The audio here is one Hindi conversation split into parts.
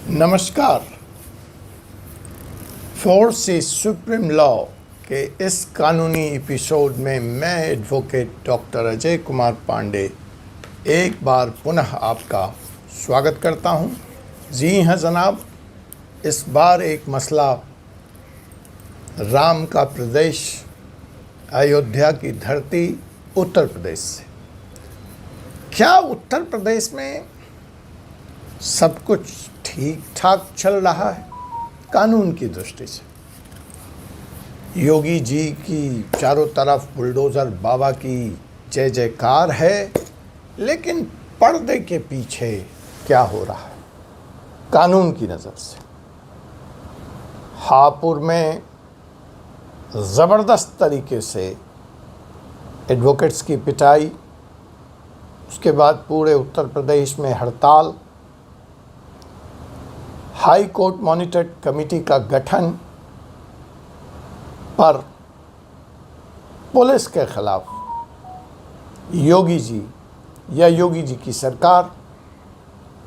नमस्कार। फोर्स इज सुप्रीम लॉ के इस कानूनी एपिसोड में मैं एडवोकेट डॉक्टर अजय कुमार पांडे एक बार पुनः आपका स्वागत करता हूं। जी हां जनाब, इस बार एक मसला राम का प्रदेश, अयोध्या की धरती, उत्तर प्रदेश से। क्या उत्तर प्रदेश में सब कुछ ठीक ठाक चल रहा है कानून की दृष्टि से? योगी जी की चारों तरफ बुलडोज़र बाबा की जय जयकार है, लेकिन पर्दे के पीछे क्या हो रहा है कानून की नज़र से? हापुड़ में ज़बरदस्त तरीके से एडवोकेट्स की पिटाई, उसके बाद पूरे उत्तर प्रदेश में हड़ताल, हाई कोर्ट मॉनिटर्ड कमेटी का गठन पर पुलिस के खिलाफ योगी जी या योगी जी की सरकार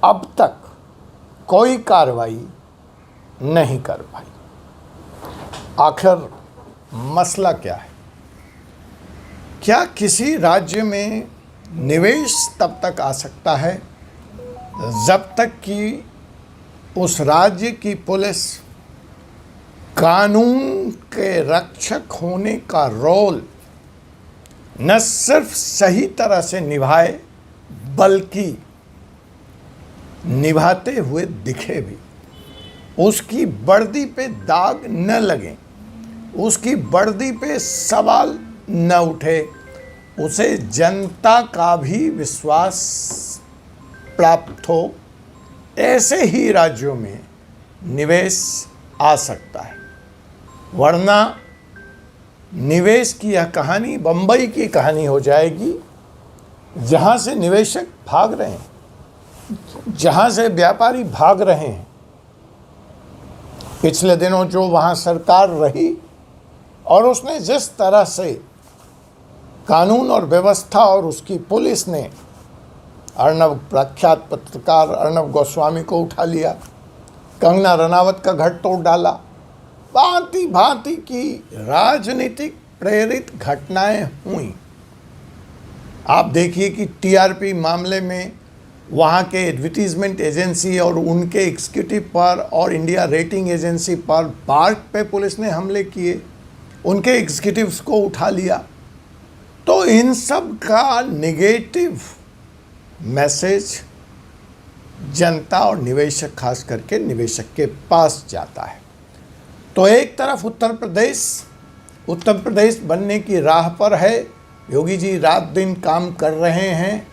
अब तक कोई कार्रवाई नहीं कर पाई। आखिर मसला क्या है? क्या किसी राज्य में निवेश तब तक आ सकता है जब तक कि उस राज्य की पुलिस कानून के रक्षक होने का रोल न सिर्फ सही तरह से निभाए, बल्कि निभाते हुए दिखे भी, उसकी वर्दी पे दाग न लगे, उसकी वर्दी पे सवाल न उठे, उसे जनता का भी विश्वास प्राप्त हो, ऐसे ही राज्यों में निवेश आ सकता है। वरना निवेश की यह कहानी बंबई की कहानी हो जाएगी, जहां से निवेशक भाग रहे हैं, जहां से व्यापारी भाग रहे हैं। पिछले दिनों जो वहां सरकार रही और उसने जिस तरह से कानून और व्यवस्था और उसकी पुलिस ने प्रख्यात पत्रकार अर्नब गोस्वामी को उठा लिया, कंगना रनावत का घर तोड़ डाला, भांति भांति की राजनीतिक प्रेरित घटनाएं हुई। आप देखिए कि टीआरपी मामले में वहाँ के एडवर्टीजमेंट एजेंसी और उनके एग्जीक्यूटिव पर और इंडिया रेटिंग एजेंसी पर बार्क पे पुलिस ने हमले किए, उनके एग्जीक्यूटिव्स को उठा लिया। तो इन सब का नेगेटिव मैसेज जनता और निवेशक, खास करके निवेशक के पास जाता है। तो एक तरफ उत्तर प्रदेश बनने की राह पर है। योगी जी रात दिन काम कर रहे हैं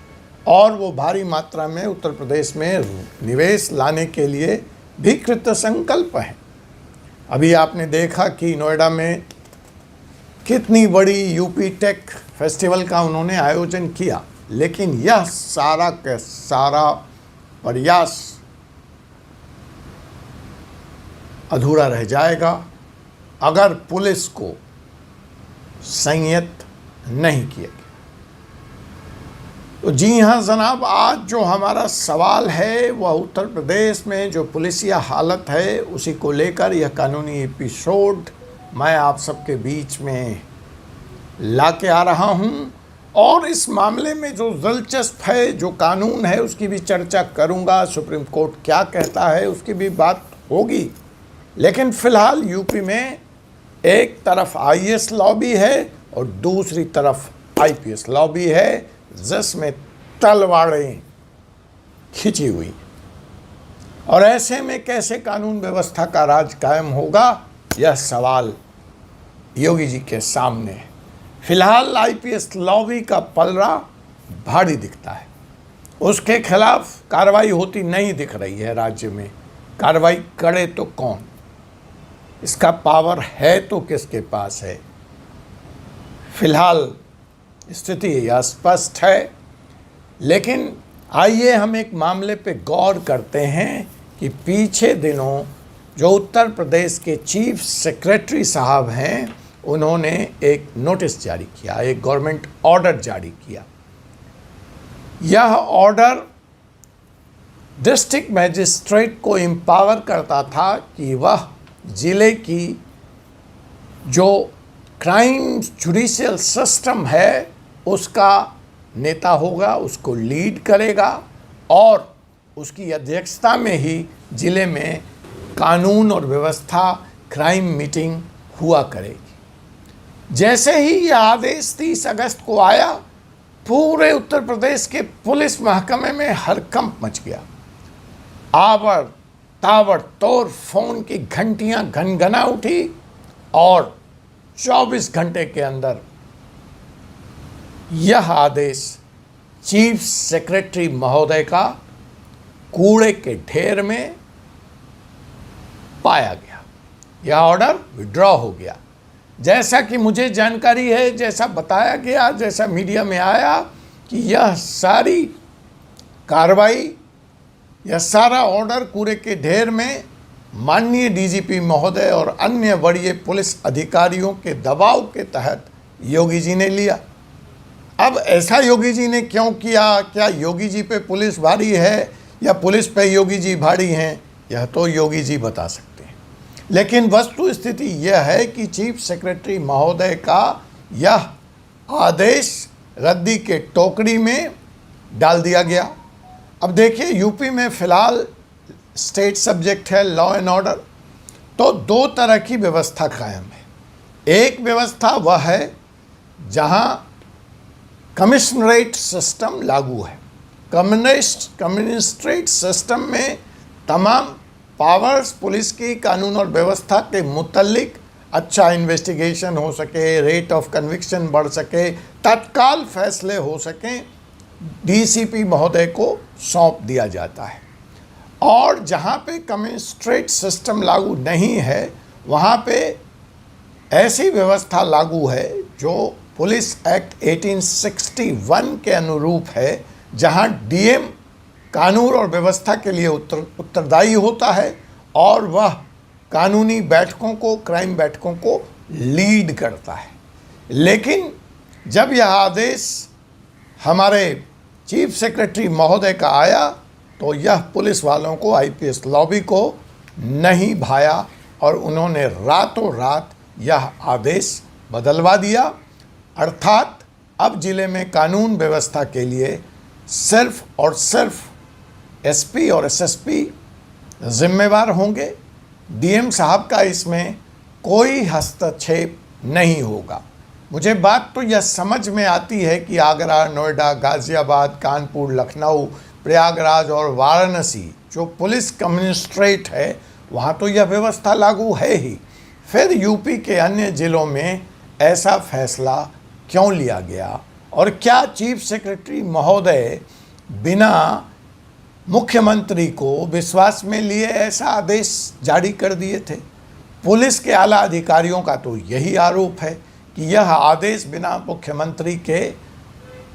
और वो भारी मात्रा में उत्तर प्रदेश में निवेश लाने के लिए भी कृत संकल्प है। अभी आपने देखा कि नोएडा में कितनी बड़ी यूपी टेक फेस्टिवल का उन्होंने आयोजन किया, लेकिन यह सारा का सारा प्रयास अधूरा रह जाएगा अगर पुलिस को संयत नहीं किया गया। तो जी हाँ जनाब, आज जो हमारा सवाल है वह उत्तर प्रदेश में जो पुलिसिया हालत है उसी को लेकर यह कानूनी एपिसोड मैं आप सबके बीच में ला के आ रहा हूँ। और इस मामले में जो दिलचस्प है, जो कानून है, उसकी भी चर्चा करूंगा। सुप्रीम कोर्ट क्या कहता है उसकी भी बात होगी। लेकिन फ़िलहाल यूपी में एक तरफ आईएएस लॉबी है और दूसरी तरफ आईपीएस लॉबी है, जिसमें तलवारें खिंची हुई। और ऐसे में कैसे कानून व्यवस्था का राज कायम होगा, यह सवाल योगी जी के सामने है। फिलहाल आईपीएस लॉबी का पलड़ा भारी दिखता है, उसके खिलाफ कार्रवाई होती नहीं दिख रही है। राज्य में कार्रवाई करे तो कौन? इसका पावर है तो किसके पास है? फिलहाल स्थिति अस्पष्ट है। लेकिन आइए हम एक मामले पे गौर करते हैं कि पीछे दिनों जो उत्तर प्रदेश के चीफ सेक्रेटरी साहब हैं, उन्होंने एक नोटिस जारी किया, एक गवर्नमेंट ऑर्डर जारी किया। यह ऑर्डर डिस्ट्रिक्ट मैजिस्ट्रेट को एम्पावर करता था कि वह ज़िले की जो क्राइम जुडिशियल सिस्टम है उसका नेता होगा, उसको लीड करेगा और उसकी अध्यक्षता में ही ज़िले में कानून और व्यवस्था क्राइम मीटिंग हुआ करेगी। जैसे ही यह आदेश 30 अगस्त को आया, पूरे उत्तर प्रदेश के पुलिस महकमे में हड़कंप मच गया। आवर तावर तोड़ फोन की घंटियां घनघना उठी और 24 घंटे के अंदर यह आदेश चीफ सेक्रेटरी महोदय का कूड़े के ढेर में पाया गया। यह ऑर्डर विड्रॉ हो गया। जैसा कि मुझे जानकारी है, जैसा बताया गया, जैसा मीडिया में आया कि यह सारी कार्रवाई, यह सारा ऑर्डर कूड़े के ढेर में माननीय डीजीपी महोदय और अन्य वरीय पुलिस अधिकारियों के दबाव के तहत योगी जी ने लिया। अब ऐसा योगी जी ने क्यों किया? क्या योगी जी पे पुलिस भारी है या पुलिस पे योगी जी भारी हैं? यह तो योगी जी बता सकते हैं। लेकिन वस्तु स्थिति यह है कि चीफ सेक्रेटरी महोदय का यह आदेश रद्दी के टोकरी में डाल दिया गया। अब देखिए, यूपी में फ़िलहाल स्टेट सब्जेक्ट है लॉ एंड ऑर्डर, तो दो तरह की व्यवस्था कायम है। एक व्यवस्था वह है जहां कमिश्नरेट सिस्टम लागू है। कमिश्नरेट सिस्टम में तमाम पावर्स पुलिस की कानून और व्यवस्था के मुतल्लिक अच्छा इन्वेस्टिगेशन हो सके, रेट ऑफ कन्विक्शन बढ़ सके, तत्काल फैसले हो सकें, डीसीपी महोदय को सौंप दिया जाता है। और जहाँ पे कमिश्नरेट सिस्टम लागू नहीं है, वहाँ पे ऐसी व्यवस्था लागू है जो पुलिस एक्ट 1861 के अनुरूप है, जहाँ डीएम कानून और व्यवस्था के लिए उत्तरदायी होता है और वह कानूनी बैठकों को, क्राइम बैठकों को लीड करता है। लेकिन जब यह आदेश हमारे चीफ सेक्रेटरी महोदय का आया तो यह पुलिस वालों को, आईपीएस लॉबी को नहीं भाया और उन्होंने रातों रात यह आदेश बदलवा दिया। अर्थात अब ज़िले में कानून व्यवस्था के लिए सिर्फ और सिर्फ एसपी और एसएसपी जिम्मेवार होंगे। डीएम साहब का इसमें कोई हस्तक्षेप नहीं होगा। मुझे बात तो यह समझ में आती है कि आगरा, नोएडा, गाज़ियाबाद, कानपुर, लखनऊ, प्रयागराज और वाराणसी जो पुलिस कमिश्नरेट है, वहाँ तो यह व्यवस्था लागू है ही। फिर यूपी के अन्य ज़िलों में ऐसा फैसला क्यों लिया गया? और क्या चीफ सेक्रेटरी महोदय बिना मुख्यमंत्री को विश्वास में लिए ऐसा आदेश जारी कर दिए थे? पुलिस के आला अधिकारियों का तो यही आरोप है कि यह आदेश बिना मुख्यमंत्री के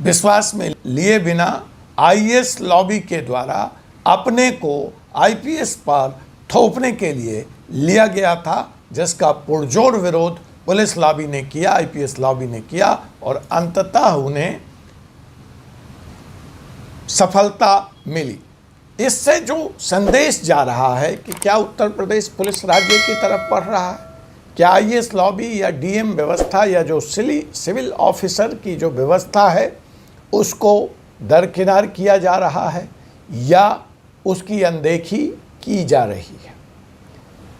विश्वास में लिए बिना आईएएस लॉबी के द्वारा अपने को आईपीएस पर थोपने के लिए लिया गया था, जिसका पुरजोर विरोध पुलिस लॉबी ने किया, आईपीएस लॉबी ने किया और अंततः उन्हें सफलता मिली। इससे जो संदेश जा रहा है कि क्या उत्तर प्रदेश पुलिस राज्य की तरफ बढ़ रहा है? क्या आईएएस लॉबी या डीएम व्यवस्था या जो सिविल ऑफिसर की जो व्यवस्था है उसको दरकिनार किया जा रहा है या उसकी अनदेखी की जा रही है?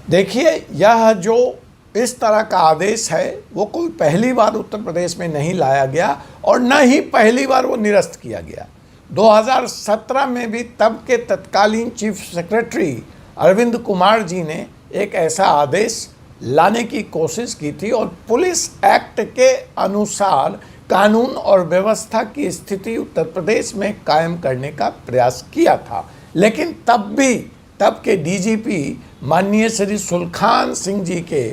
देखिए, यह जो इस तरह का आदेश है वो कोई पहली बार उत्तर प्रदेश में नहीं लाया गया और न ही पहली बार वो निरस्त किया गया। 2017 में भी तब के तत्कालीन चीफ सेक्रेटरी अरविंद कुमार जी ने एक ऐसा आदेश लाने की कोशिश की थी और पुलिस एक्ट के अनुसार कानून और व्यवस्था की स्थिति उत्तर प्रदेश में कायम करने का प्रयास किया था। लेकिन तब के डीजीपी माननीय श्री सुलखान सिंह जी के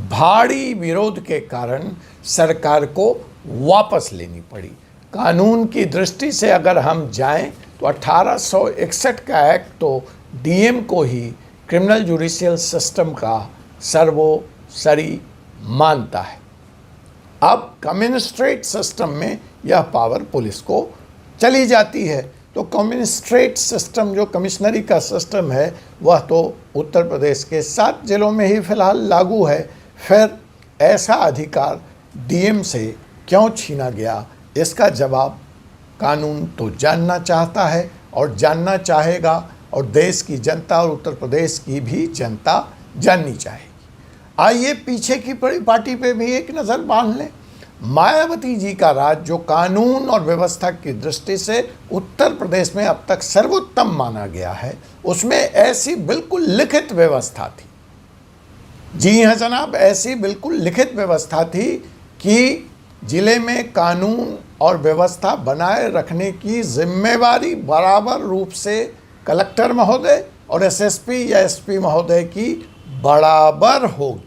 भारी विरोध के कारण सरकार को वापस लेनी पड़ी। कानून की दृष्टि से अगर हम जाएं तो 1861 का एक्ट तो डीएम को ही क्रिमिनल जुडिशियल सिस्टम का सर्वोसरी मानता है। अब कमिश्नरेट सिस्टम में यह पावर पुलिस को चली जाती है। तो कमिश्नरेट सिस्टम, जो कमिश्नरी का सिस्टम है, वह तो उत्तर प्रदेश के 7 जिलों में ही फिलहाल लागू है। फिर ऐसा अधिकार डीएम से क्यों छीना गया, इसका जवाब कानून तो जानना चाहता है और जानना चाहेगा, और देश की जनता और उत्तर प्रदेश की भी जनता जाननी चाहेगी। आइए पीछे की पड़ी पार्टी पे भी एक नज़र बांध लें। मायावती जी का राज, जो कानून और व्यवस्था की दृष्टि से उत्तर प्रदेश में अब तक सर्वोत्तम माना गया है, उसमें ऐसी बिल्कुल लिखित व्यवस्था थी। जी हाँ जनाब, ऐसी बिल्कुल लिखित व्यवस्था थी कि जिले में कानून और व्यवस्था बनाए रखने की जिम्मेवारी बराबर रूप से कलेक्टर महोदय और एसएसपी या एसपी महोदय की बराबर होगी,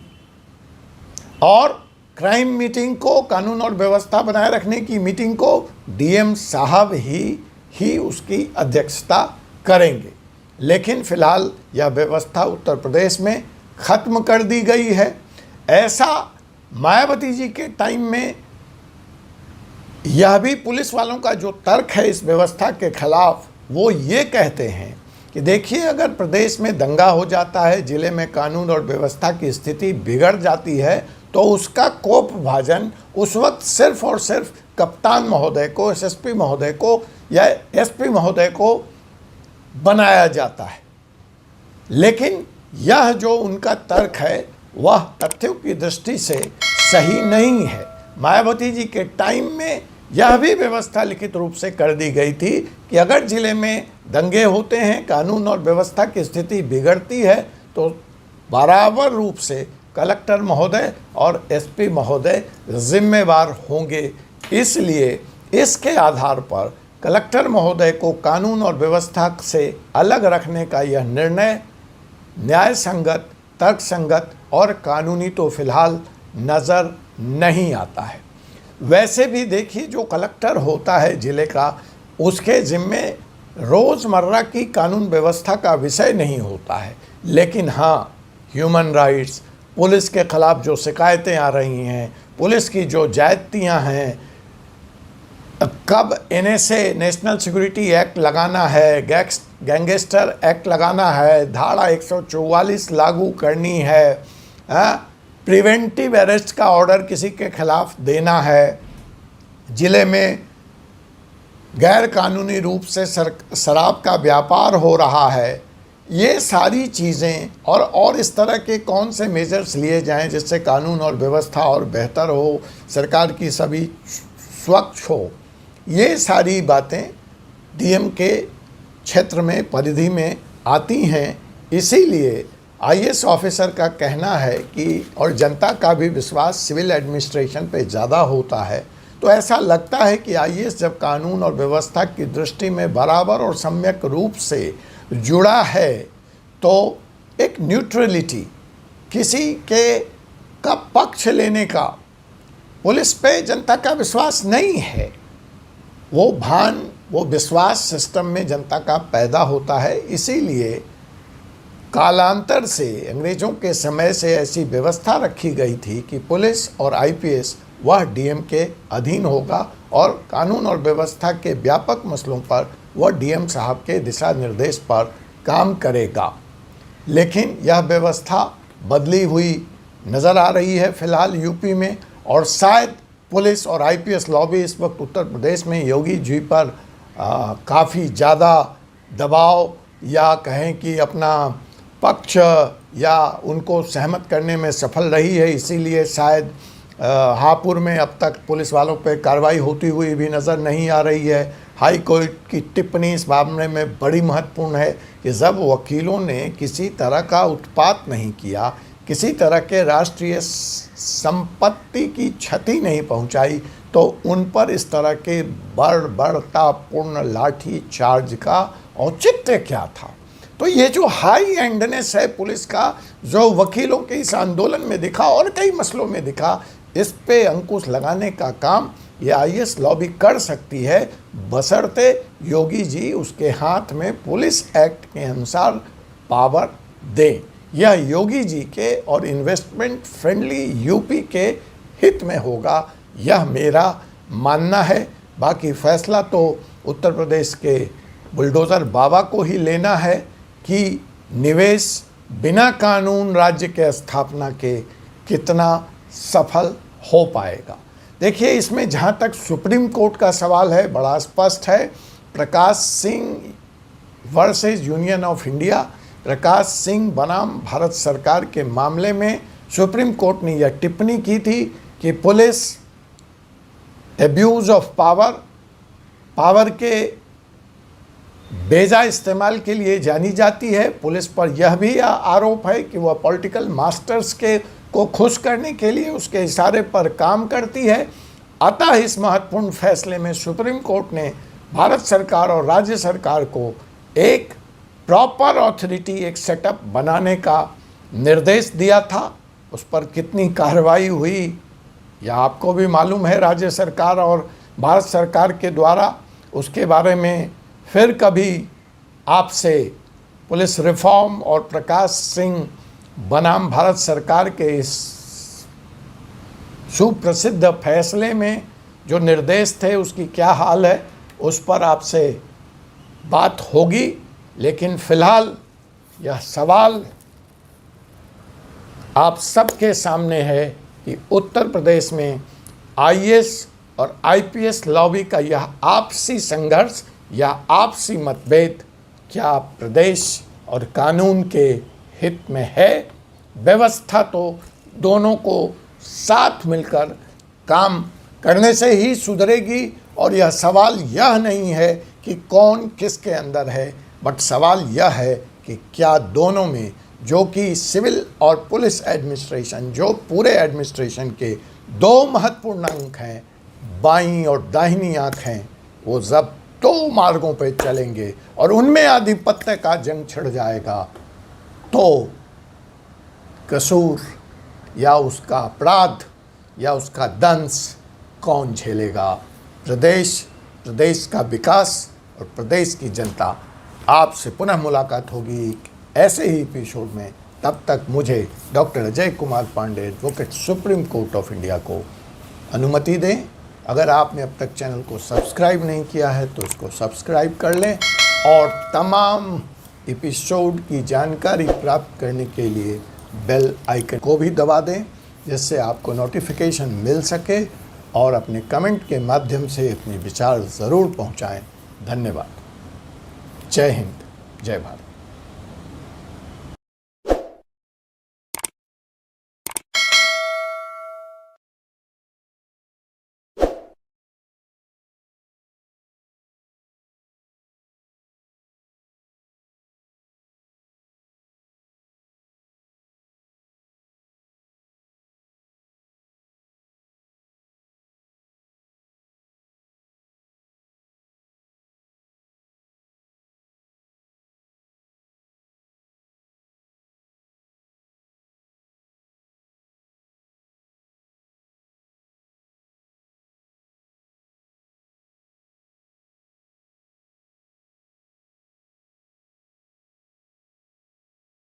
और क्राइम मीटिंग को, कानून और व्यवस्था बनाए रखने की मीटिंग को डीएम साहब ही उसकी अध्यक्षता करेंगे। लेकिन फिलहाल यह व्यवस्था उत्तर प्रदेश में ख़त्म कर दी गई है। ऐसा मायावती जी के टाइम में यह भी पुलिस वालों का जो तर्क है इस व्यवस्था के खिलाफ, वो ये कहते हैं कि देखिए, अगर प्रदेश में दंगा हो जाता है, ज़िले में कानून और व्यवस्था की स्थिति बिगड़ जाती है, तो उसका कोप भाजन उस वक्त सिर्फ और सिर्फ कप्तान महोदय को, एसएसपी महोदय को या एसपी महोदय को बनाया जाता है। लेकिन यह जो उनका तर्क है वह तथ्यों की दृष्टि से सही नहीं है। मायावती जी के टाइम में यह भी व्यवस्था लिखित रूप से कर दी गई थी कि अगर ज़िले में दंगे होते हैं, कानून और व्यवस्था की स्थिति बिगड़ती है, तो बराबर रूप से कलेक्टर महोदय और एसपी महोदय जिम्मेवार होंगे। इसलिए इसके आधार पर कलेक्टर महोदय को कानून और व्यवस्था से अलग रखने का यह निर्णय न्याय संगत, तर्क संगत और कानूनी तो फिलहाल नज़र नहीं आता है। वैसे भी देखिए, जो कलेक्टर होता है ज़िले का, उसके ज़िम्मे रोज़मर्रा की कानून व्यवस्था का विषय नहीं होता है, लेकिन हाँ, ह्यूमन राइट्स, पुलिस के ख़िलाफ़ जो शिकायतें आ रही हैं, पुलिस की जो ज्यादतियाँ हैं, कब एनएसए, नेशनल सिक्योरिटी एक्ट लगाना है, गैंगस्टर एक्ट लगाना है, धारा 144 लागू करनी है, प्रिवेंटिव अरेस्ट का ऑर्डर किसी के खिलाफ देना है, ज़िले में गैर कानूनी रूप से शराब का व्यापार हो रहा है, ये सारी चीज़ें और इस तरह के कौन से मेजर्स लिए जाएं जिससे कानून और व्यवस्था और बेहतर हो, सरकार की सभी स्वच्छ हो, ये सारी बातें डीएम के क्षेत्र में, परिधि में आती हैं। इसीलिए आईएएस ऑफिसर का कहना है कि, और जनता का भी विश्वास सिविल एडमिनिस्ट्रेशन पे ज़्यादा होता है, तो ऐसा लगता है कि आईएएस जब कानून और व्यवस्था की दृष्टि में बराबर और सम्यक रूप से जुड़ा है, तो एक न्यूट्रलिटी, किसी के का पक्ष लेने का पुलिस पे जनता का विश्वास नहीं है। वो भान, वो विश्वास सिस्टम में जनता का पैदा होता है। इसीलिए कालांतर से, अंग्रेज़ों के समय से ऐसी व्यवस्था रखी गई थी कि पुलिस और आईपीएस वह डीएम के अधीन होगा और कानून और व्यवस्था के व्यापक मसलों पर वह डीएम साहब के दिशा निर्देश पर काम करेगा। लेकिन यह व्यवस्था बदली हुई नज़र आ रही है फिलहाल यूपी में, और शायद पुलिस और आईपीएस लॉबी इस वक्त उत्तर प्रदेश में योगी जी पर काफ़ी ज़्यादा दबाव, या कहें कि अपना पक्ष, या उनको सहमत करने में सफल रही है। इसीलिए शायद हापुड़ में अब तक पुलिस वालों पर कार्रवाई होती हुई भी नज़र नहीं आ रही है। हाई कोर्ट की टिप्पणी इस मामले में बड़ी महत्वपूर्ण है कि जब वकीलों ने किसी तरह का उत्पात नहीं किया, किसी तरह के राष्ट्रीय संपत्ति की क्षति नहीं पहुंचाई, तो उन पर इस तरह के बर्बरतापूर्ण लाठी चार्ज का औचित्य क्या था। तो ये जो हाई एंडनेस है पुलिस का, जो वकीलों के इस आंदोलन में दिखा और कई मसलों में दिखा, इस पे अंकुश लगाने का काम ये आईएएस लॉबी कर सकती है, बशर्ते योगी जी उसके हाथ में पुलिस एक्ट के अनुसार पावर दें। यह योगी जी के और इन्वेस्टमेंट फ्रेंडली यूपी के हित में होगा, यह मेरा मानना है। बाकी फैसला तो उत्तर प्रदेश के बुलडोज़र बाबा को ही लेना है कि निवेश बिना कानून राज्य के स्थापना के कितना सफल हो पाएगा। देखिए, इसमें जहाँ तक सुप्रीम कोर्ट का सवाल है, बड़ा स्पष्ट है। Prakash Singh versus union of India, Prakash Singh बनाम भारत सरकार के मामले में सुप्रीम कोर्ट ने यह टिप्पणी की थी कि पुलिस एब्यूज़ ऑफ पावर के बेजा इस्तेमाल के लिए जानी जाती है। पुलिस पर यह भी आरोप है कि वह पॉलिटिकल मास्टर्स को खुश करने के लिए उसके इशारे पर काम करती है। अतः इस महत्वपूर्ण फैसले में सुप्रीम कोर्ट ने भारत सरकार और राज्य सरकार को एक प्रॉपर ऑथोरिटी, एक सेटअप बनाने का निर्देश दिया था। उस पर कितनी कार्रवाई हुई यह आपको भी मालूम है राज्य सरकार और भारत सरकार के द्वारा। उसके बारे में फिर कभी आपसे पुलिस रिफॉर्म और प्रकाश सिंह बनाम भारत सरकार के इस सुप्रसिद्ध फैसले में जो निर्देश थे उसकी क्या हाल है, उस पर आपसे बात होगी। लेकिन फिलहाल यह सवाल आप सबके सामने है कि उत्तर प्रदेश में आईएएस और आईपीएस लॉबी का यह आपसी संघर्ष या आपसी मतभेद क्या प्रदेश और कानून के हित में है। व्यवस्था तो दोनों को साथ मिलकर काम करने से ही सुधरेगी। और यह सवाल यह नहीं है कि कौन किसके अंदर है, बट सवाल यह है कि क्या दोनों में, जो कि सिविल और पुलिस एडमिनिस्ट्रेशन, जो पूरे एडमिनिस्ट्रेशन के दो महत्वपूर्ण अंग हैं, बाईं और दाहिनी आंख हैं, वो जब दो मार्गों पे चलेंगे और उनमें आधिपत्य का जंग छिड़ जाएगा तो कसूर या उसका अपराध या उसका दंश कौन झेलेगा। प्रदेश का विकास और प्रदेश की जनता। आपसे पुनः मुलाकात होगी ऐसे ही एपिसोड में। तब तक मुझे doctor Ajay Kumar Pandey, advocate, supreme court of India को अनुमति दें। अगर आपने अब तक चैनल को सब्सक्राइब नहीं किया है तो इसको सब्सक्राइब कर लें और तमाम एपिसोड की जानकारी प्राप्त करने के लिए बेल आइकन को भी दबा दें, जिससे आपको नोटिफिकेशन मिल सके। और अपने कमेंट के माध्यम से अपने विचार ज़रूर पहुंचाएं। धन्यवाद। जय हिंद, जय भारत।